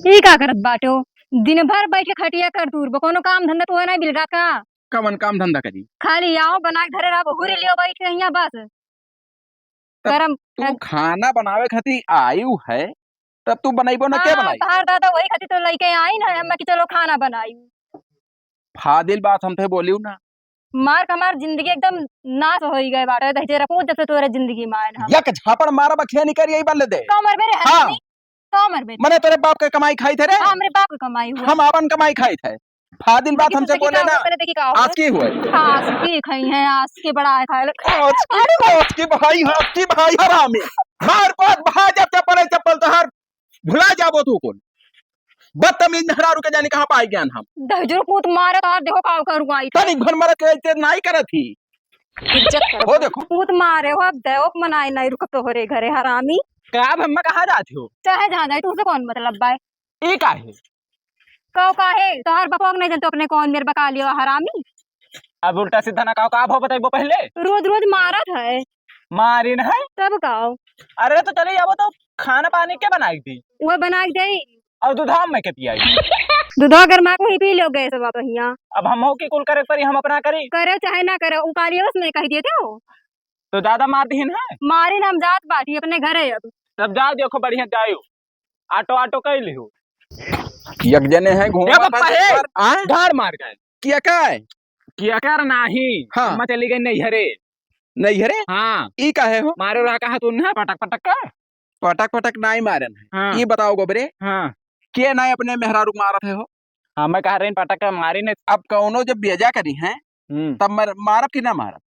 ई का करत बाटो? दिन भर बैठ के खटिया कर दूर कोनो काम धंधा तो है ना बिलगा का। कवन काम धंधा करी? खाली आओ बना के घरे रहो हुरे लियो बैठ के यहाँ बस तब गरम। तू खाना बनावे खातिर आयु है, तब तू बनाइबो ना के बनाई? बाहर दादा वही खातिर तो लइके आई ना हम कि चलो खाना बनाई। फादिल बात हम थे बोलियो ना। मार कमार जिंदगी एकदम नाश हो गए बाटे दहजे रखो जब से तोरे जिंदगी में आए हम। यक झापड़ मारा बखिया नहीं करी यही बल्ले दे। कमर बेरे है हाँ। नहीं कमर बेरे। मने तेरे बाप के कमाई खाई थे रे। हां मेरे बाप की कमाई हुआ। हम अपन कमाई खाई थे। फादिल बात हमसे बोले ना। आज की हुए? आज की खाई है आज के बड़ा है खाए। आज की भाई हरामी। मार पात भाई जब चप्पल चप्पल तो हर भुला जाबो तू कौन। बदतमीज नहरारू के जाने कहां पाई ज्ञान हम। दहजो कूत मारे तो देखो का करूंगा आई। तनिक भर मर के इज्जत नहीं करत थी। इज्जत कर। हो देखो। कूत मारे हो अब देव मनाई नहीं रुक तो होरे घरे हरामी। का अब हम कहां जाती हो? चाहे जहां जाए तुझसे कौन मतलब बाय? ये का है? कहो का है तो हर बपोग नहीं जानते अपने कौन मेरे बका लियो हरामी। अब उल्टा सीधा ना कहो का भाव बताइबो पहले। रोज रोज मारत है। मारिन है? तब कहो। अरे तो चले जाबो तो खाना पानी क्या बनाई थी? वो बना के दे। और दूधाम में के पियाई? दूधा गरमा को ही पी लो गए सब आप यहाँ। अब हम हो की कुल करे परी हम अपना करी। करे चाहे ना करे उकालियो उसमें कह दिए थे वो। तो ज्यादा मार दीन है? मारे नाम जात बाटी अपने घरे अब। तब जा देखो बढ़िया जायो। ऑटो ऑटो कई लियो। यक जने है घूम धार मार गए। किया काय? किया कर नाही। हाँ। हम चली गई नैहरे। नैहरे? हाँ। ई काहे हो? मारे रहा कहा तू ना पटक पटक का? पटक पटक नहीं मारन है। हाँ। ये बताओ गोबरे। हाँ। के नहीं अपने मेहरारू मारत है हो? हाँ मैं कह रही पटक का मारी ने। अब कौनो जब बेजा करी है तब मारब की ना मारब?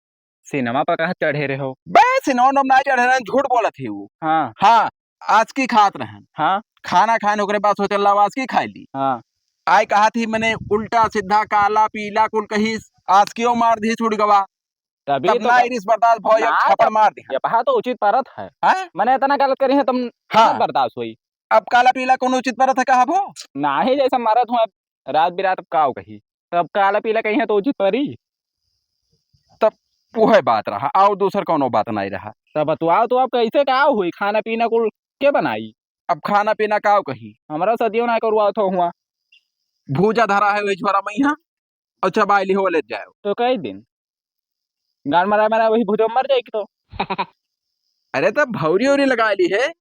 सिनेमा पर कहा चढ़े रहे हो? बे सिनेमा ना चढ़े रहे झूठ बोलत ही वो। हाँ। हाँ आज की खात रहन। हाँ। खाना खाने ओकरे बाद सोचल आज की खाई ली। हाँ। आय कहा थी मैंने उल्टा सीधा काला पीला कुल कही आज क्यों मार दी छुड़ गवा। तभी तब तो ना इरिस बर्दाश्त भय छापड़ मार दी। ये पहा तो उचित परत है। मैंने इतना गलत करी है तुम। हाँ। बर्दाश्त हुई। अब काला पीला कौन उचित परत है कहा भो? ना ही जैसा मारत हूँ रात बिरात काव कही तब काला पीला कही है तो उचित परी। तब वो बात रहा आओ दूसर कौनो बात नहीं रहा। तब बतवाओ तो अब कैसे का हुई खाना पीना कुल के बनाई? अब खाना पीना काव कही हमारा सदियों ना करवा तो हुआ। भूजा धरा है वही छोरा मैया और चबाइली हो ले जाओ तो कई दिन गान मरा मरा वही भूजा मर जाएगी तो। अरे तब भौरी उरी लगा ली है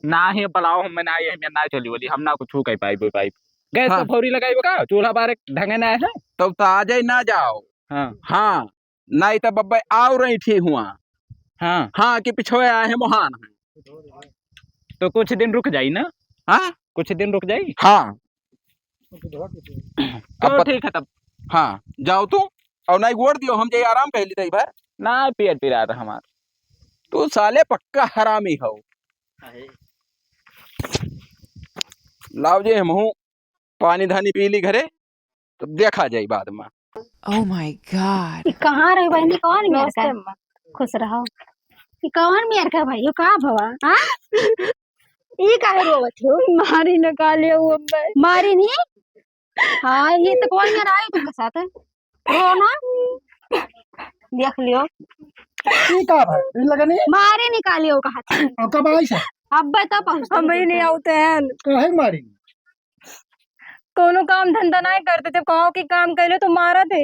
ना ही पलाओ हम ना ये ना चली बोली हम ना कुछ कह पाई पाइप गैस हाँ। भौरी लगाई का चूल्हा बारे ढंगे ना है तब तो आ जाए ना जाओ। हाँ हाँ नहीं तो बब्बे आओ रही थी हुआ। हाँ हाँ कि पिछोए आए हैं मोहान तो कुछ दिन रुक जाई ना। हाँ कुछ दिन रुक जाई। हाँ अब ठीक है तब। हाँ जाओ तू और नहीं गोड़ दियो हम जाए आराम कर ली भर ना पेट पिरा था हमार। तू साले पक्का हरामी हो। लाओ जे हम पानी धानी पी ली घरे तो देखा जाए बाद में। Oh my God. कहाँ रहे बहनी कौन मेर का? खुश रहो। कौन मेर का भाई का भवा? हाँ? ये काहे रोवत हो? मारी न काले वो मारी नहीं? हाँ ये तो कौन मेरा आया तुमके साथ? रो ना? देख लियो। ये का भाई लगा नहीं? मारी निकालियो कहा था। अब कब आई से? अब बता पहुँचते हम भी नहीं आते हैं। काहे मारी? कोनो काम धंधा नहीं करते जब गाँव के काम करे तो मारा थे।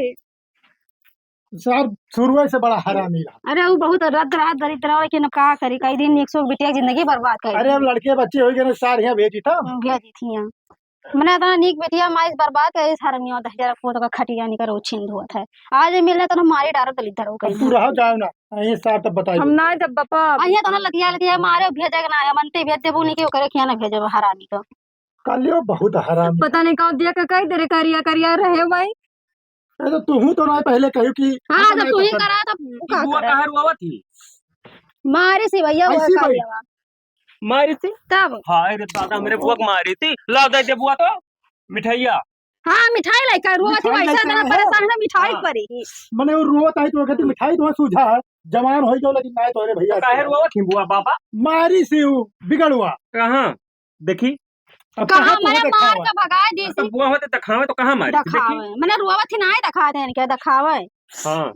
सर शुरू से बड़ा हरामी रहा। अरे वो बहुत रद रात दरिद्र है कि न का करी कई दिन 100 बिटिया जिंदगी बर्बाद कर। अरे अब लड़के बच्चे हो गए ना सार यहाँ भेजी था। भेजी थी यहाँ। मैंने इतना नीक बिटिया माइस बर्बाद कर इस हरमियों 10,000 फोटो का खटिया नहीं करो छिंद हुआ था। आज मिलने तो हमारी डारो दलिद्र हो गई। तू रहो जाओ ना ये सार तब बताइए। हम ना जब बापा आइए तो ना लतिया मारे भेजे ना आया मनते भेजे वो नहीं क्यों करे क्या ना भेजे हरामी को। कलियो बहुत हरामी। पता नहीं कौन दिया कई तेरे करिया करिया रहे भाई। अरे तो तू तो ना पहले कहो कि हाँ जब तू ही करा तब बुआ कहर हुआ थी मारी सी भैया वो करिया मारी थी तब। हाय रे दादा मेरे बुआ को मारी थी ला दे बुआ तो मिठाइया। हाँ मिठाई लेकर रोवा थी वैसा ना परेशान है मिठाई परी। मने वो रोवत आई तो कहती मिठाई तो सूझा जवान हो गयो लेकिन नहीं तो रे भैया कहर हुआ थी बुआ पापा मारी सी बिगड़ हुआ कहां देखी कहां मैंने मार के भगाए दी तो बुआ होते दिखावे तो कहां मारी दिखावे मैंने रोवा थी ना दिखा दे क्या दिखावे। हां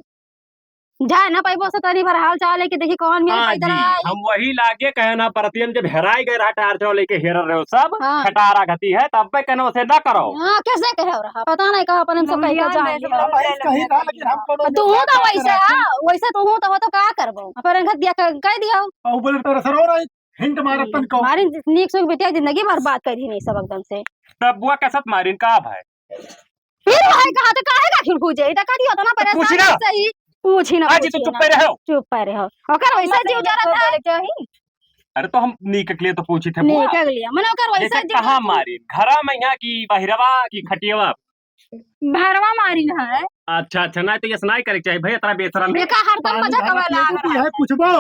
जाए ना पैबो से तनी भर हाल चाल लेके देखी कौन मेरे हाँ इधर जी, आई। हम वही लागे कहना परतियन जब हेराई गए रहा टार चो लेके हेर रहे हो सब हाँ। खटारा घती है तब पे कहना उसे ना करो। हाँ कैसे कह रहा पता नहीं कहा अपन सब कह के जाए हम ऐसे कहीं ना लेकिन हम कोनो तू हूं तो मजाक वैसे करा हाँ वैसे तू हूं तो का करबो अपन घर दिया कह दिया और बोले तेरा सर हो रहा है हिंट मारतन को हमारी नीक सुख बिटिया जिंदगी बर्बाद कर दी नहीं सब एकदम से। तब बुआ कैसत मारिन का भाई फिर भाई कहा तो काहे का खिल पूछे इटा का दियो तो ना पूछी परेशान ना। सही पूछी ना आज तो चुप पे रहो। चुप पे रहो ओकर वैसा जीव जरा था अरे तो हम नीक के लिए तो पूछी थे बुआ। नहीं कर लिया मैंने ओकर वैसा जैसे कहाँ मारिन घरा में यहाँ की बहिरवा की खटियवा भरवा मारी ना है। अच्छा अच्छा ना तो ये सुनाई करे चाहिए भाई इतना बेशरम ये का हरदम मजा कवाला है पूछबो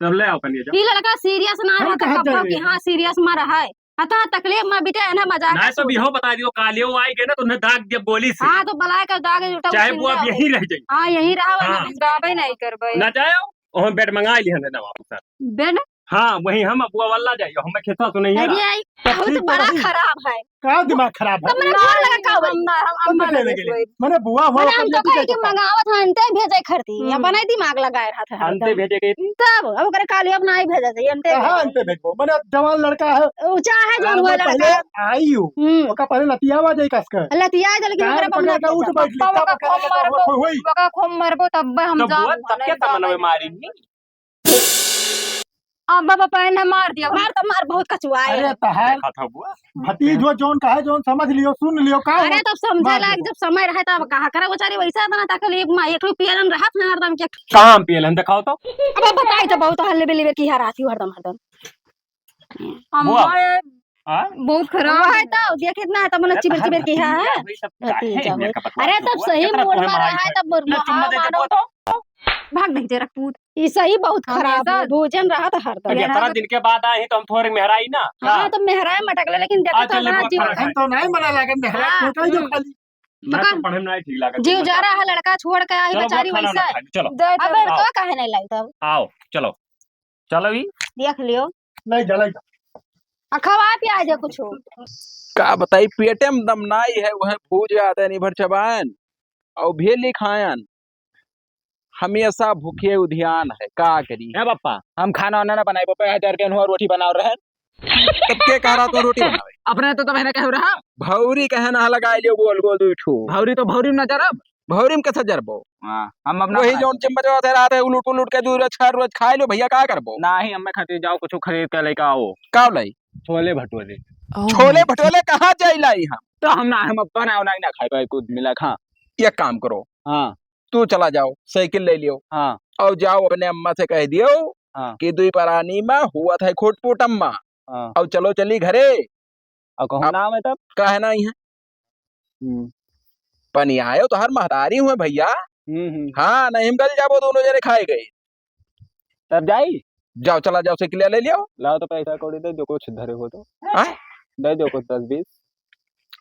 तब ले आओ कनिया जाओ। ये लड़का सीरियस ना हम रहा कहाँ था जाएंगे? कि हां सीरियस में रहा है अतः तकलीफ में बिटे ना मजाक ना तो बिहो बता दियो कालियो आई गए ना तो उन्हें दाग दिया बोली से हां तो बलाय का दाग जुटा चाहे वो अब यहीं रह जाए। हां यही रहा हाँ। गावे नहीं करबे ना जाओ और बेड मंगा लिया ना वापस। बेन हाँ वही हम अबुआ वाला जाइयो हमें खेता तो नहीं है अरे आई बहुत बड़ा खराब है का दिमाग खराब है तो मैंने फोन लगा का हम अम्मा लगे मैंने बुआ हुआ मैंने हम तो कहे कि मंगावत हन ते भेजे खरती अपन ही दिमाग लगाए रहा था अंते भेजे गई तब अब करे काली अब नहीं भेजे से अंते कहां अंते देखो मैंने जवान लड़का है ऊंचा है जो हुआ पहले लड़का आई हूं ओका पहले लतियावा जाई कसकर लतिया है लेकिन ओकरे पकड़ के उठ बैठ ली तब कहने होई बका खोम मरबो तब हम तो जा बुआ तब क्या तमन्ना में मारी नहीं अब बाबा पैन मार दिया मार तो मार बहुत कचुआ है अरे तहार देखा था बुआ भतीज जो जोन का है जोन समझ लियो सुन लियो का अरे तब समझे लायक जब समय रहे तब कहा करे बेचारी वैसा इतना तकलीफ में एक रुपया रहत ना हरदम के कहां पियलन दिखाओ तो अब बताई तो बहुत हल्ले बिल्ले की हराती हरदम हरदम बुआ बहुत खराब है तो देख इतना है तब मन चिबर चिबर की है अरे तब सही मूड में रहा है तब मानो भाग नहीं तेरा पूत ये सही बहुत खराब है भोजन रहा था हरदम 17 दिन के बाद आए तो हम थोड़ी मेहराई ना हां तो मेहराय मटक ले लेकिन देखो तो हमारा जीव हम तो नहीं मना लागन मेहरा कोटा जो खाली मैं तो पढ़े में नहीं ठीक लगा जीव जा रहा है लड़का छोड़ के आई बेचारी वैसा चलो अबे तो काहे नहीं लाई तब आओ चलो चलो भी देख लियो नहीं जलाई खवा पिया जा कुछ का बताई पेटे में दम नाई है वह भूज आते नहीं भर चबान और भेली खायन हमेशा भूखे उधियान है का करी है पापा हम खाना वाना ना बनाए पापा 1000 के अनुसार रोटी बना रहे तब के कह रहा तो रोटी बनावे अपने तो मैंने कह रहा भौरी कहे ना लगाई लियो गोल गोल दुई ठू भौरी तो भौरी में नजर अब भौरी में कैसे जरबो हम अपना वही जोन चम्मच होते रहते है उलट उलट के दूर छह रोज खाए लो भैया का करबो नहीं हमें खाते जाओ कुछ खरीद के लेके आओ का लाई छोले भटूरे Oh छोले my भटूरे कहाँ जाई लाई हम तो हम ना हम बनाओ नहीं ना खाए पाए कुछ मिला खा एक काम करो हाँ तू चला जाओ साइकिल ले लियो हाँ और जाओ अपने अम्मा से कह दियो हाँ कि दुई परानी में हुआ था खोटपुट अम्मा हाँ और चलो चली घरे और कहूँ नाम है तब कहे नहीं है पनी आयो तो हर महतारी हुए भैया हाँ नहीं गल जाबो दोनों जने खाए गए तब जाई जाओ चला जाओ साइकिल ले लियो लाओ तो पैसा कौड़ी दे जो कुछ धरे हो तो हाँ? दे दो कुछ 10-20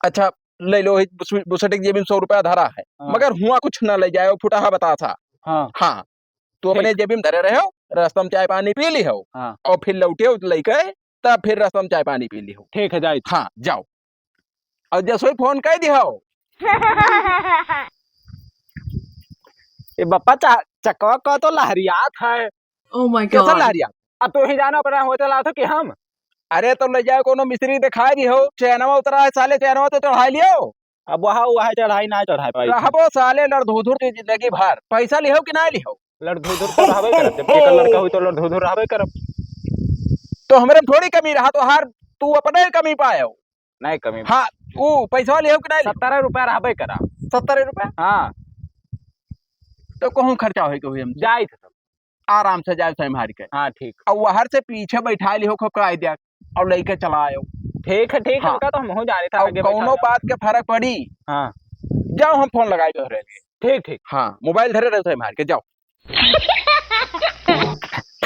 अच्छा ले लो बुसटिक जेब में 100 रुपया धरा है हाँ। मगर हुआ कुछ न ले जाओ फुटा बता था हाँ हाँ तो अपने जेब में धरे रहे हो रास्ता में चाय पानी पी ली हो हाँ और फिर लौटे हो लेके तब फिर रास्ता में चाय पानी पी ली हो ठीक है जाई हाँ जाओ और जैसे फोन कह दिया हो ये बप्पा चकवा का तो लहरियात है Oh my कैसा god. लहरिया अब तो ही जाना पड़ा होटल आ तो कि हम अरे तो ले जाओ कोनो मिस्त्री दिखा दी हो चैनवा उतरा है साले चैनवा तो चढ़ा लियो अब वहाँ चढ़ाई ना चढ़ाई पाई रहबो साले लड़धुधुर की जिंदगी भर पैसा लिहो कि ना लिहो लड़धुधुर तो रहबे करब जब एक लड़का हुई तो लड़धुधुर रहबे करब तो हमरे में थोड़ी कमी रहा तो हर तू अपने ही कमी पायो नहीं कमी हाँ वो पैसा लिहो कि ना 70 रुपया रहबे करा 70 रुपया हाँ तो कहूँ खर्चा हो हम जाई थे तब आराम से जाए सही मार के हाँ ठीक और वहर से पीछे बैठा लिहो खूब का दिया और लेके चला आयो ठीक है ठीक है हाँ। उनका तो हम हो जाने था और आगे कौनो बात के फर्क पड़ी हाँ जाओ हम फोन लगाए तो रहे ठीक ठीक हाँ मोबाइल धरे रहे सही मार के जाओ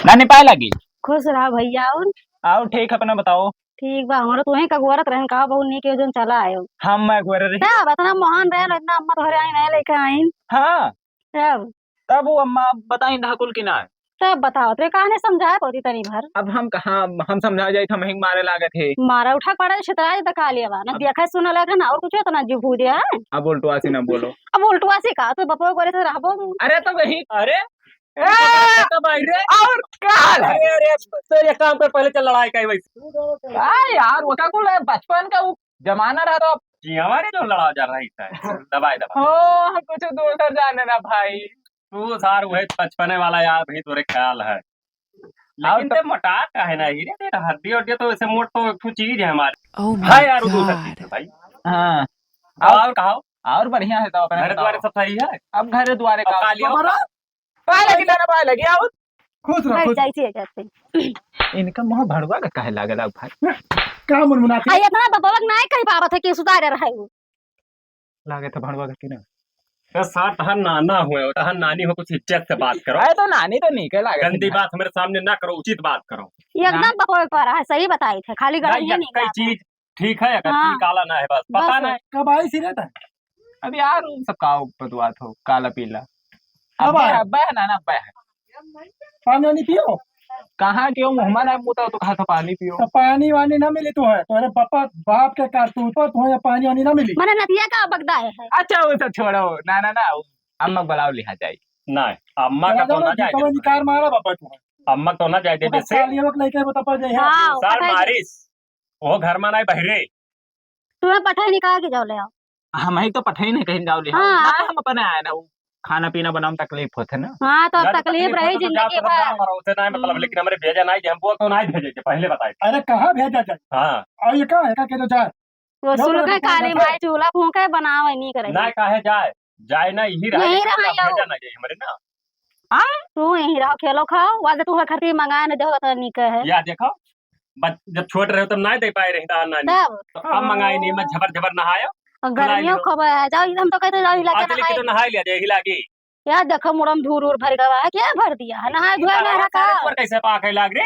नानी पाए लगी खुश रहा भैया और आओ ठीक है अपना बताओ ठीक बा हमरा तुम्हें का गोरत रहन का बहु नी के जोन चला आयो हम मैं गोरे रही ना इतना महान रहन इतना अम्मा तो घरे आई नहीं लेके आई हाँ तब तब वो अम्मा बताई धाकुल की ना तब बताओ तो कहानी समझाए पोती तनी भर अब हम कहाँ हम समझा जाए हम हिंग मारे लागे थे। मारा उठा पड़ा छितरा दे का लिया ना देखा सुना लगा ना और कुछ तो ना जीव दिया है। अब उल्टवा से न बोलो। अब उल्टवा से का तो बपो करे से रहबो। अरे तो वही अरे कब आई रे और काल है। अरे तो ये काम कर पहले चल लड़ाई का वैसे यार वो का कुल बचपन का वो जमाना रहा तो जी हमारे जो लड़ा जा रही था दबाए दबा हो हम कुछ दूसर जाने ना भाई। तू सार वही बचपने वाला यार भी तोरे ख्याल है लेकिन ते मोटा का है ना ही रे तेरा हड्डी हड्डी तो ऐसे मोट तो एक चीज है हमारे Oh है my यार वो दूसरा चीज God. है भाई। हाँ और कहो और बढ़िया है तो अपने घर द्वारे सब सही है। अब घर द्वारे अब का कालिया पाए लगी ना पाए लगी आओ खुश रहो नहीं खुश जाइए जाते इनका मुंह भड़वा का काहे लागल भाई। का मुनमुनाती आई इतना बपवा नहीं कह पावत है कि सुधार रहा है वो। लागे तो भड़वा का किना तो साथ तहन नाना हुए हो तहन नानी हो कुछ इज्जत से बात करो। अरे तो नानी तो नहीं के लागे गंदी बात हमारे सामने ना करो उचित बात करो। एकदम बपवा पर है सही बताई थे खाली गड़िया नहीं नहीं कई गाता। चीज ठीक है अगर हाँ। काला ना है बस पता बस। नहीं। कब आई सी रहता है अब यार उन सब का बतवात हो काला पीला अब अब आया। अब्बा है ना अब्बा है पानी वानी पियो कहाँ क्यों मुंह में मुता तो कहा तो पानी पियो। तो पानी वानी ना मिली तो है तो अरे पापा बाप के कारतूत पर तुम्हें पानी वानी ना मिली मैंने नदिया का बगदा है। अच्छा वो सब छोड़ो ना ना ना अम्मा बुलाओ लिहा जाए। नहीं अम्मा का तो ना जाए कब निकार मारा बापा तुम्हें अम्मा तो ना जाए दे जैसे सालियों को लेके बता पा जाए हाँ साल पठाई मारिस वो घर में नहीं बहरे तुम्हें पठाई निकाल के जाओ ले आओ। हम ही तो पठे नहीं कहीं जाओ लिहा हाँ। ना हम अपने आए ना वो खाना पीना बनाने में तकलीफ होते ना। हाँ तो अब यार, तकलीफ रही होता तो जाओ जिंदगी तो भर। हमारा उसे नहीं मतलब लेकिन हमारे भेजा नहीं हमको तो नहीं भेजे थे पहले बताए। अरे कहाँ भेजा जाए हाँ और ये कहाँ है का तो जाए वो जाओ सुन मेरे के पापा काली बैठे। माई चूल्हा फूके बनावे नहीं करे। नहीं काहे जाए जाए ना यही रहा यहीं लेकिन रहा हमरा जाओ। भेजा नहीं जाए हमारे ना। तू यहीं रहो खेलो खाओ वादे तू खरती मंगाए न देखो तो निक है। या देखो जब छोटे रहे तब नहीं दे पाए रही था नानी तब तो अब मंगाई नहीं मैं झबर झबर नहायो गर्मियों लो। खबर है जाओ हम तो कहते जाओ हिला के आज लेके तो नहाए। नहा लिया जाए हिलागी यार देखो मुड़म धूर उर भर गवा है क्या भर दिया है नहाए धोए में रखा। ऊपर कैसे पाक है लाग रे।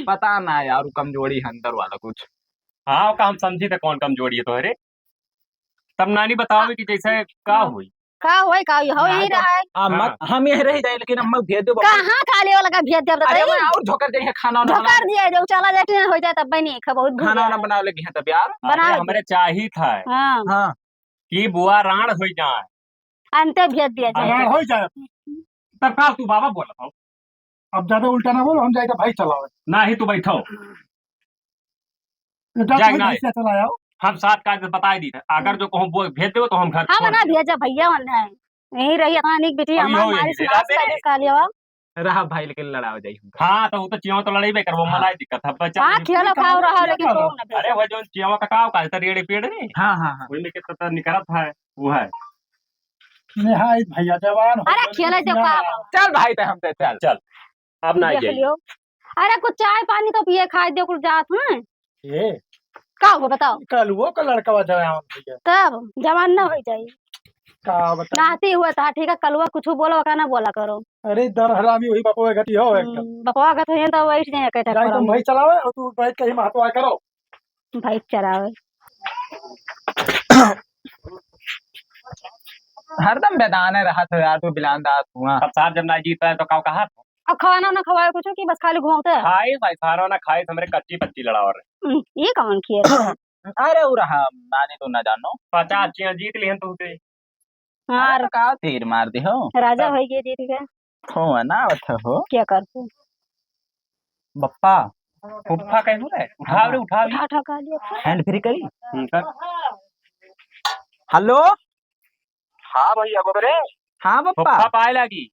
पता ना यार वो कमजोरी है अंदर वाला कुछ। हाँ का हम समझी थे कौन कमजोरी है तोहरे तब नानी बताओ कि जैसे का हुई। का होई का हो यहीं रहा है। अम्मा हाँ। हम यही रह जाए लेकिन अम्मा भेज दो कहाँ काले वाला का भेज दे अरे बताइए। मैं और झोकर जाइए खाना वाना धोकर दिया जो चला जाते हो जाए तब बनी खा बहुत खाना वाना बना लगी है तब यार। बना अरे हमरे चाही था हाँ हाँ कि बुआ राण हो जाए अंते भेज दिया जाए। अगर हो जाए तब का तू बाबा बोला था अब ज्यादा उल्टा ना बोलो हम जाएगा भाई चलाओ ना ही तू बैठो जाए ना। से चलाओ हम साथ का बता दी थे अगर जो कहूँ भेज दो तो हम घर हाँ छोड़ बना देंगे। भेजा भैया मन है यही रही अनिक बेटी अब हमार यो मारी यही सुनास रह का कालिया। रहा भाई लेकिन लड़ाओ जाइए हाँ तो वो तो चियो तो लड़ाई कर वो हाँ। मलाई दिक्कत है बच्चा हाँ खेलो खाओ रहा लेकिन तू न भेज। अरे वो जो चियो का काव का रेड़े पेड़ नहीं हाँ हाँ हाँ वही में के तो निकलत है वो है। निहाय भैया जवान हो अरे गए, खेले लेकिन जो का यार, चल भाई तो हम तो चल अब ना देख जाइए लियो। अरे कुछ चाय पानी तो पिए खाए दे कुछ जात हैं ये का हो बताओ कल वो का लड़का जवान भैया तब जवान न हो जाए का बता नाती हुआ था ठीक है कलवा कुछ बोलो का ना बोला करो। अरे दर हरामी वही बापू गति हो एकदम बकवा का तो ये तो वही नहीं कहता जाए तुम करो भाई चलाओ और तू बैठ के ही महत्वा करो भाई चरावे हरदम बेदाने रहा था यार तू बिलान दास हुआ। अब साहब जब ना जीत रहा है तो काव कहा अब खाना ना खवाए कुछ की बस खाली घूमते हैं। खाए भाई सारा ना खाए तो मेरे कच्ची पच्ची लड़ा और ये कौन खेल अरे वो रहा नानी तो ना जानो 50 चिया जीत लिहन तू ते हाँ का तीर मार दे हो राजा हो गए जीत गए हो ना हो क्या करते बप्पा फुफ्फा कहू रे उठा रे उठा उठा उठा का लिया हैंड फ्री करी। कर हेलो हाँ भैया बोले हाँ पप्पा फुफ्फा पाए लगी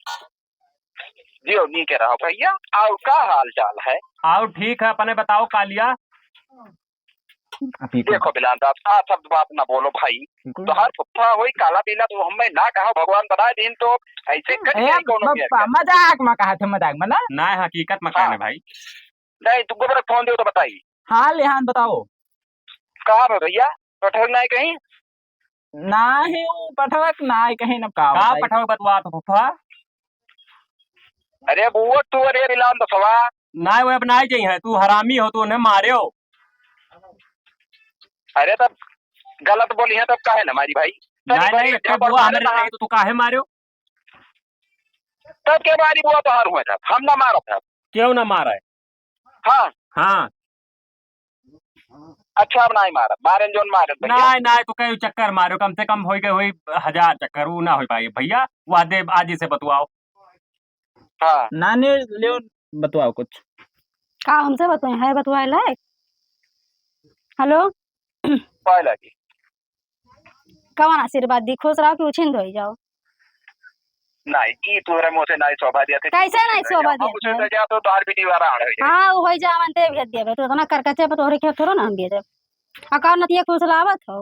जी नहीं कह रहा हूँ भैया और का हाल चाल है। आओ ठीक है अपने बताओ कालिया। अभी देखो बिलान साहब साफ शब्द बात ना बोलो भाई तो हर फुफ्फा हुई काला पीला तो हमें ना कहा भगवान बता दिन तो ऐसे करिए कोनो पप्पा मजाक में कहा थे मजाक में ना ना हकीकत में कहने भाई नहीं तुमको मेरा फोन दो तो बताइए हाँ लिहान बताओ कहा है भैया पठक नहीं कहीं ना ही वो पठवक ना ही कहीं न का का पठाओ बतवा तो फुफ्फा अरे वो तू अरे बिलान दसवा ना वो अब ना ही है तू हरामी हो तू उन्हें मारे हो। अरे तब गलत बोली है तब काहे ना मारी भाई नहीं नहीं तब वो हमें नहीं तो तू काहे मारे हो तब के बारी बुआ तोहार हुआ था, हम ना मारा था। क्यों ना मारा है? हाँ हाँ अच्छा, अब नहीं मारा, मारे जोन मारे भैया। नहीं नहीं, तो कई चक्कर मारो, कम से कम हो गए हुई 1000 चक्कर, वो ना हो पाई भैया। वादे आज ही से बतवाओ। हाँ नानी ले बतवाओ कुछ। का हमसे बताए है बतवाए लायक। हेलो पहला की कवन आशीर्वाद दी, खुश रहो कि उछिन धोई जाओ। नहीं की तोरे मुंह से नहीं शोभा दिया थे। कैसे नहीं शोभा दिया उसे तो जा तो तार भी वाला आ रहा है। हाँ वो होई जा मनते भेज दिया तो इतना करकचे पे तोहरे खेत थोड़ा ना हम भेजे। अकाउंट नतिया खुश लावत हो।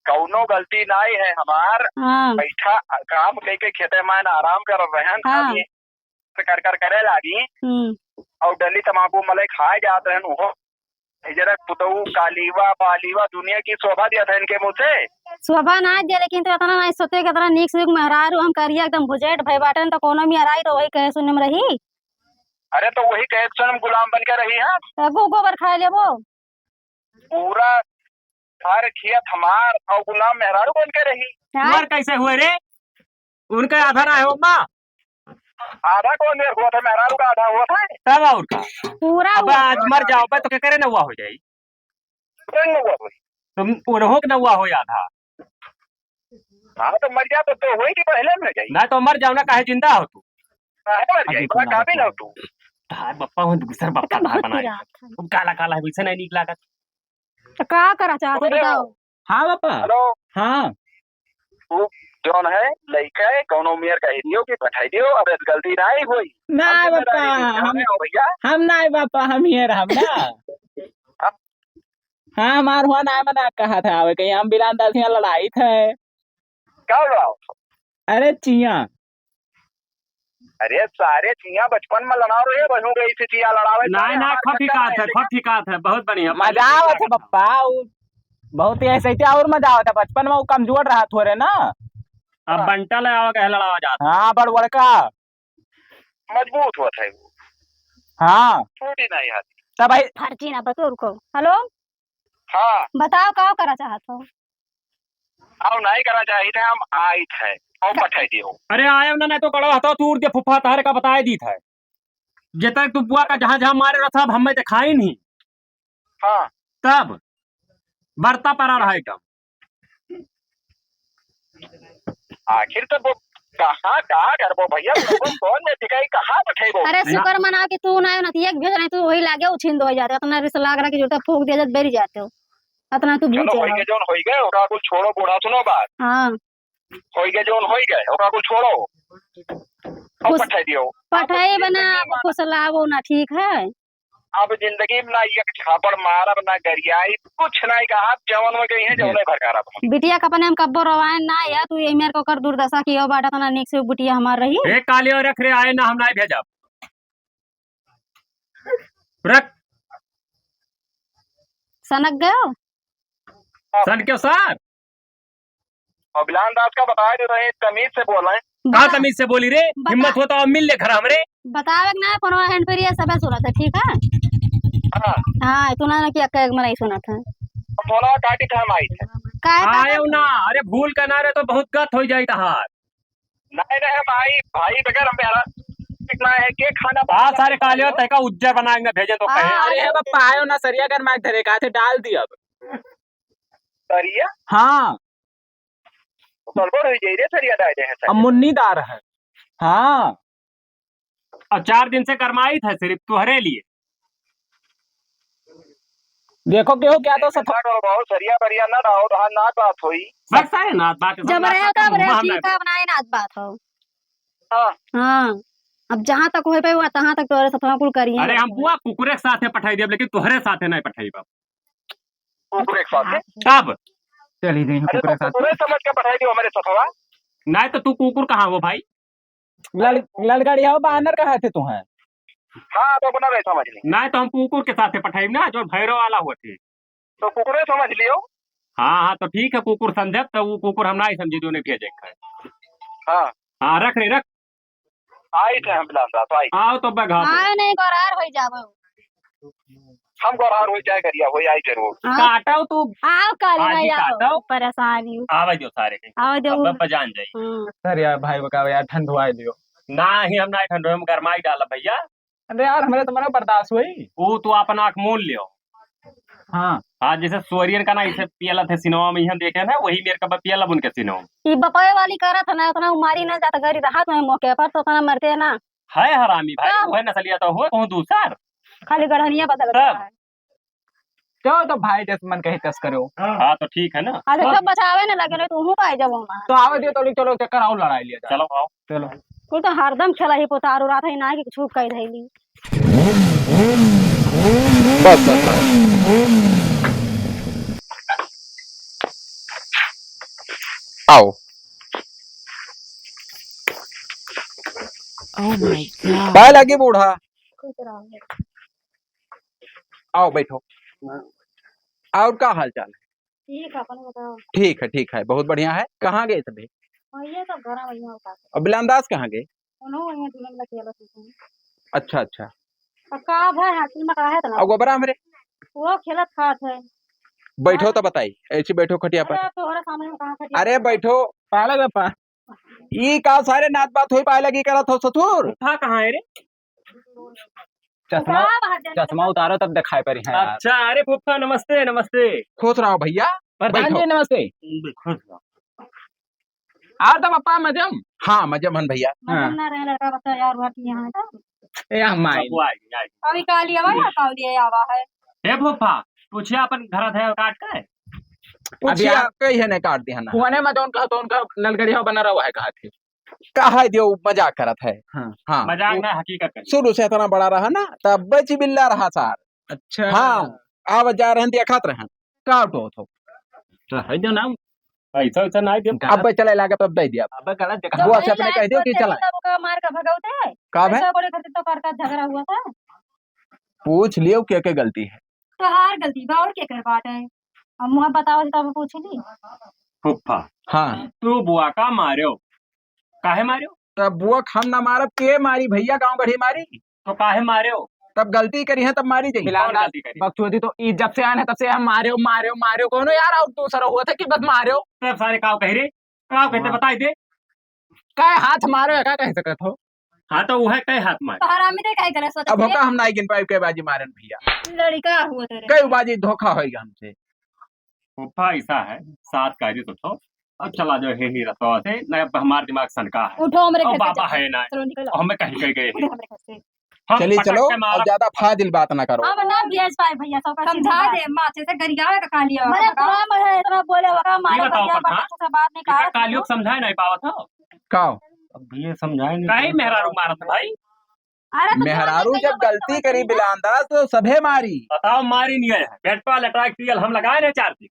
कौनो गलती नहीं है हमार। हाँ बैठा काम करके खेते में आराम कर रहे हैं। हाँ। कर करे लागी और डली तमाकू मलई खाए जाते हैं। वो जरा पुतऊ कालीवा पालीवा दुनिया की शोभा दिया था इनके मुंह से। शोभा ना दे, लेकिन तो इतना नहीं सोचे कि इतना नीक सुख मेहरारू हम करिए एकदम भुजेट भई बाटन तो कोनो में हराई तो वही कहे सुनने में रही। अरे तो वही कहे स्वयं गुलाम बन के रही है। गोबर खाए ले वो पूरा हर खेत हमार और गुलाम मेहरारू बन के रही। तुम्हार कैसे हुए रे? उनका आधा ना है माँ। आधा कौन देर हुआ था, मेहरारू का आधा हुआ था। तब और का पूरा अब आज मर जाओ तो क्या करे, नवा हो जाए। तुम उन्हों के नवा हो आधा। हाँ तो मर जा तो हुई कि पहले में गई। ना तो मर जाओ ना, काहे जिंदा हो तू। मर गई बड़ा काबिल हो तू। तार बप्पा हो दूसर बप्पा तार बनाया। तुम काला काला है, वैसे नहीं निक लागत। तो का करा चाहते बताओ। हाँ पापा। हेलो हाँ तू जौन है लड़का है कौनो मेयर कह दियो कि बैठाई दियो। अब गलती नहीं हुई ना पापा, भैया हम ना पापा, हम ही हम ना। हाँ हमार हुआ ना मना कहा था आवे कहीं हम बिलान दासियां लड़ाई थे। क्या हुआ? अरे चिया। अरे सारे चिया बचपन में लड़ा रहे बहू गई थी चिया लड़ावे। नहीं नहीं, खूब ठिकात है, बहुत बढ़िया। मजा आवत है पप्पा, बहुत ही ऐसे ही और मजा आवत है। बचपन में वो कमजोर रहा थोड़े ना। अब बंटा ले आओ कह लड़ावा जाता। हाँ बड़ बड़का मजबूत हुआ था वो। हाँ छोटी नहीं आती तब भाई। फर्ची ना बतो रुको। हेलो हाँ बताओ का करा चाहत हो। अब नहीं करना चाहिए थे, हम आई थे और बैठाई दियो। अरे आयो ना, नहीं तो कड़वा हतो तूर दे फुफा तारे का बताए दी था। जे तक तू बुआ का जहां जहां मारे रहा था हमें दिखाई नहीं। हाँ तब बरता पड़ा रहा एकदम। आखिर तो वो कहाँ कर वो भैया कौन में दिखाई कहाँ बैठे वो। अरे शुक्र मना कि तू ना ना एक भेज नहीं तू वही लागे उछिन दो जाते इतना रिस लाग रहा कि जो फूक दिया जब बेरी जाते हो इतना तू भूल चलो होई गए जोन होई गए ओकरा कुछ छोड़ो। बूढ़ा सुनो बात। हाँ होई गए जोन होई गए ओकरा कुछ छोड़ो और बैठाई दियो। पठाई बना खुश लावो ना ठीक है। अब जिंदगी में ना एक छापड़ मारब ना गरियाई कुछ नहीं कहा। जवन में गई है जवने भर करा बिटिया का अपने हम कब्बो रवायन ना या तू ये मेरे को कर दुर्दशा की हो बाटा तना नीक से बिटिया हमार रही। एक काली और रख रे आए ना, हम नहीं भेजा रख सनक गयो सन क्यों सर। और बिलान दास का बता दे रहे तमीज से बोल रहे। कहाँ तमीज से बोली रे? हिम्मत हो तो मिल ले घर हमरे। बतावे ना कोनो हैंड पर ये सब सुना था ठीक है। हाँ हाँ तू ना कि अक्का एक मनाई सुना था। थोड़ा काटी था हम आई थे। आयो ना, अरे भूल के ना रे तो बहुत गत हो जाई तहार। नहीं नहीं हम आई भाई बगैर हम प्यारा कितना है के खाना बहुत सारे काले और तय का उज्जर बनाएंगे भेजे तो कहे। अरे पापा आयो ना सरिया कर मार धरे का थे डाल दिया अब। सरिया हाँ गड़बड़ हो जाई रे सरिया डाल दे अब मुन्नीदार है। हाँ अब 4 दिन से गरमाई था सिर्फ तुहरे लिए। देखो क्यों क्या तो सफा बहुत सरिया बढ़िया ना रहो रहा ना बात हुई। बस सारे नाथ बात जब रहे तब रहे ठीक है बनाए ना बात हो। हाँ हाँ अब जहाँ तक हो पे हुआ तहाँ तक तोरे सफा कुल करिए। अरे हम बुआ कुकुरे के साथे पठाई दिया, लेकिन तुहरे साथे नहीं पठाई बाप। कुकुर एक साथ तब चली गई अरे तो कुकुरे समझ के पठाई दियो हमारे सफवा। नहीं तो तू कुकुर कहाँ हो भाई? लड़गड़िया बानर कहा थे तुम्हें। हाँ तो बना रहे समझ ली। नहीं तो हम कुकुर के साथे पठाई ना, जो भैरव वाला हुआ थे। तो कुकुरे समझ लियो। हाँ हाँ तो ठीक है, कुकुर समझे तो वो कुकुर हम नहीं समझे जो ने भेजे है। हाँ हाँ रख रे रख। आई थे हम बिलान दास आई। आओ तो बगा हाँ नहीं करार हो जाबो। हम गोरहार हो जाए करिया हो आई जरूर। काटो तू आओ काली आज ही भाई आओ काटो। परेशान हूँ आवे जो सारे के आओ दो अब जान जाई। सर यार भाई बताओ यार ठंड हुआ दियो। ना ही हम ना ठंडो में गरमाई डाला भैया। अरे यार हमारे तुम्हारा बर्दाश्त हुई। वो तो अपन आँख मोल लियो। हाँ हाँ जैसे सोरियन का ना इसे पियला थे सिनेमा में हम देखे ना वही मेरे का पियला उनके सिनेमा में। ये बपाए वाली करा था ना उतना मारी ना जाता गरी हाथ में मौके पर तो उतना मरते है ना। है हरामी भाई वो है नस्लिया तो हो कहूँ दूसर खाली गढ़निया बदल सब। है। चलो तो भाई जैसे मन कही तस करो। हाँ तो ठीक है ना। अरे जब बचावे ना लगे नहीं तो हूँ पाए जब वहाँ तो आवे दियो तो चलो चक्कर आओ लड़ाई लिया जाए। चलो आओ। चलो तू तो हरदम खेला ही पोतारू रहा था ना कि छुप कही धैली। बस बस आओ। Oh my god. पाए लगी बूढ़ा। आओ बैठो। और क्या हाल चाल है? ठीक है अपन बताओ। ठीक है बहुत बढ़िया है। कहाँ गए थे भाई? ये सब घरा वही होता है। और बिलांदाज कहाँ गए? उन्होंने वही दुल्हन का खेला था। अच्छा अच्छा। का भाई हाथी में कहा है तो ना और गोबरा हमरे वो खेलत खात है। बैठो तो बताई ऐसी बैठो खटिया पर। अरे तोहरा सामने में कहा था। अरे बैठो पाला गप्पा ई का सारे नात बात होई पाए लगी करत हो ससुर। था कहाँ है रे? चश्मा चश्मा उतारो तब दिखाई परी है यार। अच्छा अरे फूफा नमस्ते नमस्ते। खुश रहो भैया। प्रधान जी नमस्ते। आ तब अपा मजम। हाँ मजम हन भैया। मतलब ना रहे लड़का बच्चा यार भाटी यहाँ है। ए हमाई वो आएगी आएगी। अभी काली आवा या काली आवा है। हे फूफा पूछिए अपन घर थे काट का है। अभी आप कही है ने काट दिया ना। हुआने में कहा तो उनका नलगढ़िया बना रहा है कहा थे। कहा दियो मजाक करत है। हाँ मजाक ना हकीकत है। शुरू से इतना बड़ा रहा ना तब बच बिल्ला रहा सार। अच्छा हाँ आव जा रहे देखत रहे काटो तो है जो नाम पैसा वैसा नहीं दे। अब चले लागे तब दे दिया। अब गलत तो जगह वो से अपने कह दियो कि चला का मार का भगावते है। कब है ऐसा बोले खातिर तो कर का झगड़ा हुआ था। पूछ लियो क्या गलती है। तो हार गलती बा और क्या कर बात है। अब मुँह बताओ तब पूछ ली। फूफा हाँ तू बुआ का मारियो काहे मारियो? तब बुआ हम ना मारब के मारी भैया गांव गढ़ी मारी तो काहे मारियो? तब गलती करी है तब मारी जाइए। बकचोदी तो ईद जब से आए तब से हम मारियो कोनो यार और दूसरा हुआ था कि बस मारियो। सब सारे काव कह रे काव कहते बताई दे काय हाथ मारो क्या कह सकत हो। हाँ तो वो है कई हाथ मार। तो हरामी दे काय करे सोच अब होगा हम नहीं गिन पाए के बाजी मारन भैया। लड़का हुआ तेरे। कई बाजी धोखा होएगा हमसे। फूफा ऐसा है साथ कार्य तो छो अब चला जो है ही रसवा से न हमार दिमाग सनका है। उठो हमरे और घर से बाबा जा। है ना चलो निकलो। हमें कहीं कहीं गए उठो हमरे घर से। हम चलिए पटक चलो के मारा। और ज्यादा फाजिल बात ना करो। अब ना भेज पाए भैया सब समझा दे माथे से गरियावे का कालिया मैंने काम है इतना बोले वका मारे ये बताओ भैया प्रधान, बच्चे से बात नहीं कहा कालियों को समझाए नहीं पावा था। काओ अब ये समझाए नहीं काहे मेहरारू मारा था भाई। अरे तो मेहरारू जब गलती करी बिलांदाज तो सभे मारी। बताओ मारी नहीं है पेट पर लटका तेल हम लगाए ना 4 दिन।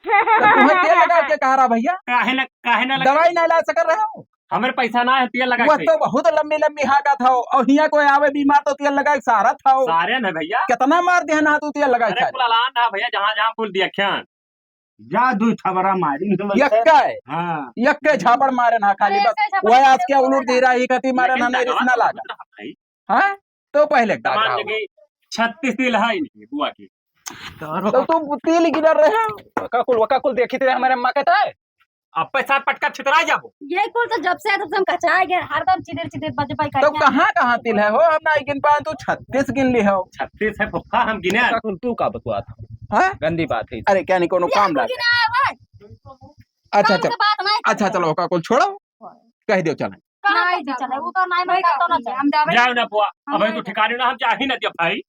तो तुम्हें तेल लगा के कहा रहा भैया काहे ना दवाई नहीं ला सक रहे हो। हमारे पैसा ना है तेल लगा वो तो बहुत लंबी लंबी हाका था और हिया कोई आवे बीमार तो तेल लगा सारा था। सारे ना भैया कितना मार दिया ना तू तेल लगा अरे कुलालान ना भैया जहाँ जहाँ पुल दिया ख्यान जादू छबरा मारी यक्के झापड़ मारे ना खाली बस वो आज क्या उलट दे रहा ही कति मारे ना नहीं रिसना लगा। हाँ तो पहले 36 तिल है नहीं बुआ की तो तुम तिल गिर रहे हो। वकाकुल देखी थे हमारे अम्मा कहता है अब पैसा पटका छितरा जाबो। ये कुल तो जब से तब से हम कचाए गए हरदम चिदर बज पाई तो कहाँ तिल है हो हम ना गिन पाए तू 36 गिन ली हो। 36 है फुफा हम गिने तू का बतवा था गंदी बात है। अरे क्या नहीं कोनो काम लगा। अच्छा चलो अच्छा चलो वकाकुल छोड़ो कह दो चले नहीं चले वो तो नहीं मैं तो ना हम जावे जाओ ना बुआ अब तो ठिकाने ना हम जा ही ना दिया भाई।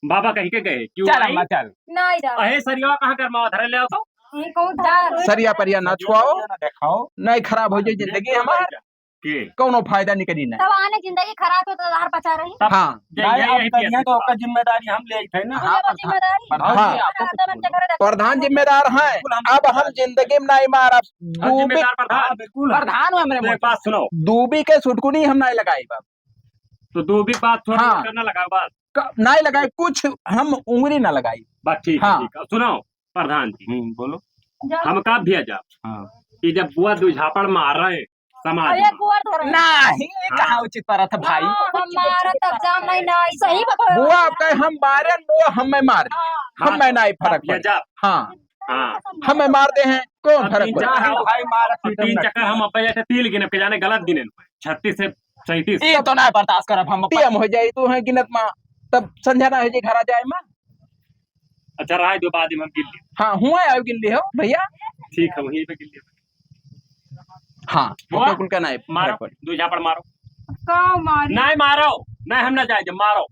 बाबा कहीं के गए क्यों चल अम्मा चल नहीं जावे अहे सरिया कहाँ कर मावा धरे ले आओ तो ये कौन था सरिया परिया ना छुआओ दिखाओ नहीं खराब हो जाए जिंदगी हमार के कोनो फायदा नहीं करी ना। तब आने जिंदगी खराब हो तो हर पचा रही हाँ तो आपका जिम्मेदारी हम ले थे ना। प्रधान जिम्मेदार हैं। अब हम जिंदगी में नहीं मारा जिम्मेदार प्रधान प्रधान बात सुनो दूबी के सुटकुनी हम नहीं लगाई बाप तो दो भी बात थोड़ा हाँ। करना लगा बात नहीं लगाई कुछ हम उंगली ना लगाई बात ठीक हाँ। है सुनो प्रधान जी बोलो जब हम कब भेजा कि जब बुआ दू झापड़ मार रहे समाज अरे गोर धर नहीं कहाँ उचित पड़ा था भाई। हमारा तब जाम नहीं ना सही बाबा बुआ आप कहे हम मारे वो हमें मारे हमें नहीं फर्क ये पड़े। जा हाँ हाँ हमें मारते हैं कौन फर्क तीन पड़े। भाई मारा 3 चक्कर हम अपने जैसे तिल गिने के जाने गलत गिने 36 से 37 ये तो नहीं बर्दाश्त करब हम टीएम हो जाए तो है गिनत माँ तब संजना है जी घर आ जाए माँ। अच्छा राय दो बाद में हम गिन लिए। हाँ हुआ है गिल्ली हो भैया। ठीक है वहीं पे गिन लिए। हाँ बुआ, उनका नहीं मारो फर्क पड़े। 2 झापड़ मारो काऊ मारी नहीं मारो नहीं हम ना जाए मारो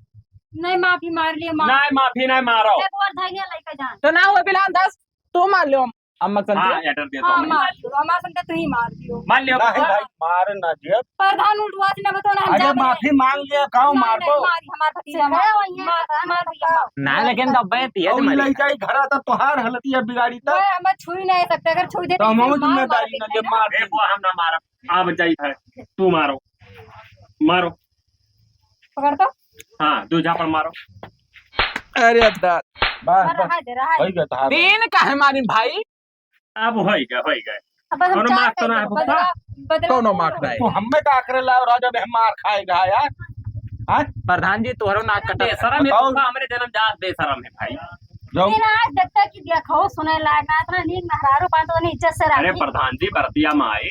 नहीं माफी मार लिए मार नहीं माफी नहीं मारो एक बार धैर्य लेके जान तो ना हुआ बिलान 10 तो मान लो अम्मा हाँ चलती एडर दे दो हां मार दो हमारा संग तू ही मार दियो मान लियो नहीं भाई मार ना दिया। प्रधान उठवा से ना बताना हम अरे माफी मांग लिया काऊ मार दो। हमार भतीजा मार दिया ना लेकिन तब बैठ और लड़का ही घर आता तोहार हालतिया बिगाड़ी तब हम छुई नहीं सकते अगर छुई दे तो हम जिम्मेदारी ना ले मार ए बुआ हम ना मारा आप जाई है तू मारो मारो पकड़ तो हाँ 2 झापड़ मारो अरे अब्दा बस रहा दे रहा हो गया तहार। तीन काहे मारी भाई। अब हो गए अब हम कौनो चार मार्क तो ना है बदला बदला कौनो मार्क नहीं। तो हमें का करे ला राजा बे मार खाएगा यार। हाँ प्रधान जी तोहरो नाक कटा शर्म है बताओ। पापा हमरे जन्म जात बेशरम है भाई। जो लेकिन आज देखता कि देखो सुने लायक ना इतना नीक नहरारो पान तो नहीं इज्जत से अरे रखी प्रधान जी बरतिया में आए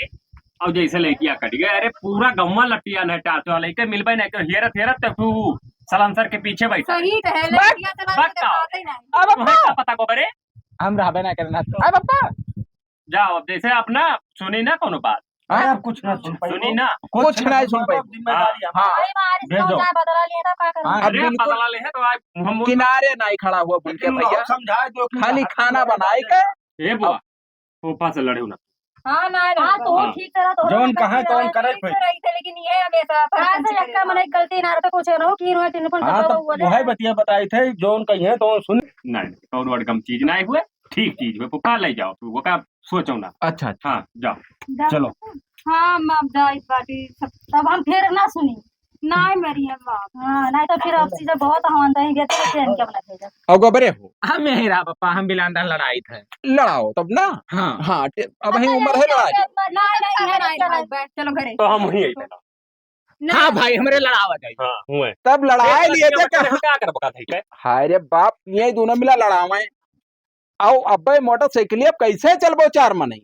और जैसे लड़कियां कट गए अरे पूरा गम्मा लटिया न टाटे वाले के मिलबे नहीं कर हेरत हेरत तक तू सलांसर के पीछे बैठा सही कहे लड़कियां चला के बक्का। दिखाते ही नहीं अब तुम्हें क्या पता को बरे हम रहबे ना करना अब अब्बा जाओ अब जैसे अपना सुनी ना कोनो बात अरे अब कुछ ना सुन पाई सुनी ना कुछ नहीं सुन पाई। जिम्मेदारी हाँ अरे मारी से भेजो। जाए बदला लिया था का करूं हाँ, अरे बिल्कुल। बदला ले है तो आज हम किनारे नहीं खड़ा हुआ बोल के भैया समझा दो कि खाली खाना बनाए के ए बुआ फूफा से लड़े ना हां ना हां तो हाँ। ठीक तरह तो जौन कहा तौन करे ठीक तो रही थे लेकिन ये हमेशा आज से यक्का मन गलती ना तो कुछ रहो की रो टेलीफोन हाँ कर तो हुआ वही बतिया बताई थे जौन कहिए तो सुन। नहीं कौन वर्ड कम चीज नहीं हुए ठीक चीज हुए फूफा ले जाओ तू वो का सोचो ना अच्छा अच्छा हाँ जाओ चलो। हां मां दाई पार्टी तब हम फिर ना सुनी नहीं मेरी है मां हां नहीं तो फिर अब चीज बहुत हम नहीं गए तो ट्रेन के बना भेजा अब गबरे हो हम यही रहा पापा हम बिलांदा लड़ाई थे। लड़ाओ तब ना। हाँ हाँ अब ही उम्र है लड़ाई। नहीं बैठ चलो घरे तो हम वहीं आई हाँ भाई हमरे लड़ावा जाए। हाँ हुए तब लड़ाई लिए थे क्या कर बका था हाय रे बाप ये दोनों मिला लड़ावे आओ अब्बे मोटरसाइकिल अब कैसे चलबो 4 में नहीं।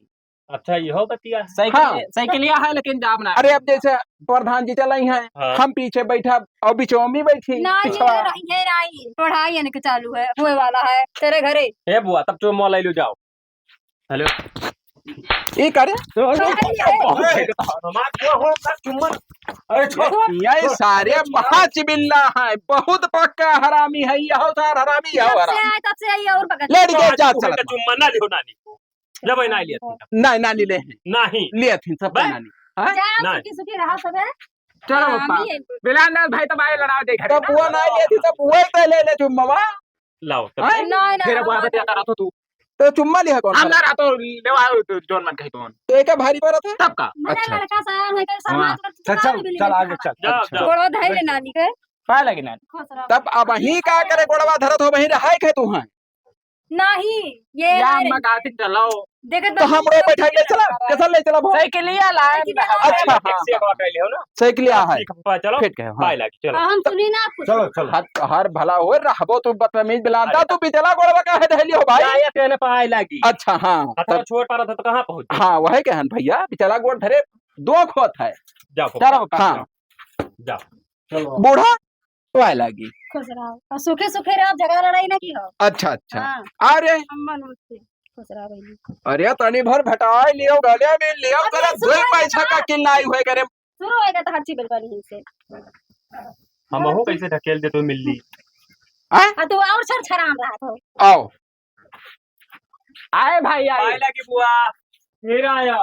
अच्छा ये हो बतिया साइकिलिया है लेकिन जाब ना। अरे अब जैसे प्रधान जी चलाई हैं हाँ। हम पीछे बैठा और बीचों में बैठी ना पिछवा ये रही पढ़ाई यानी कि चालू है हुए वाला है तेरे घरे ए बुआ तब तो मॉल ले लो जाओ हेलो ये करे ये सारे महाचिबिल्ला है बहुत पक्का हरामी है यह सार हरामी यह हरामी तब से आई और बगल लेडी के जा चल चुम्मा ना लियो नानी जब ना लिया नहीं नानी ले नहीं लिए थी सब बस। नानी हाँ? जा नहीं। सुखी सुखी रहा सबे चलो पापा बिलांदा भाई तो भाई लड़ाओ दे घर। तब वो नहीं लिए थी तब वो ही ले ले चुम्मा लाओ तब हाँ? नहीं फिर बुआ बतिया करा तो तू तो चुम्मा लिया कौन हम करा? लड़ा तो लेवा जोन मन कही तो तो एक भारी पड़ा था तब का मैंने अच्छा। लड़का सा है के समाज चल चल चल आगे चल। जाओ अच्छा। जाओ थोड़ा धैर्य नानी के पा लगी ना। खुश रहो तब अब ही का करे गोड़वा धरत हो वही रहा के तू है नहीं ये या नहीं मैं गाती चलाओ देखत तो हम रो बैठा ले चला कैसा ले चला भाई साइकिलिया लाए अच्छा हाँ टैक्सी को कर लियो ना साइकिल है ठीक है चलो फिट के हाँ बाय लागी चलो हम सुनी ना कुछ चलो चलो हर भला हो रहबो तू बदतमीज बिलांदा तू पिछला गोड़वा का है दहली हो भाई आया कहने पाए लागी अच्छा हाँ हथरा छोड़ पा रहा था तो कहां पहुंच हाँ वही कहन भैया पिछला गोड़ धरे 2 खोत है जाओ चलो हाँ जाओ चलो बूढ़ा तो आए लगी खुश रहो और सुखे सुखे रहो झगड़ा लड़ाई ना की हो अच्छा अच्छा हां अरे अम्मन मुझसे खुश रहो भाई अरे तनी भर भटाई लियो गले में लियो करे 2 पैसा का किल नहीं हुए करे शुरू होएगा तो हर चीज बिल्कुल से हम हो कैसे ढकेल दे तो मिल ली हां तो और छर छराम रहा तो आओ आए भाई आए पाए लागी बुआ फिर आया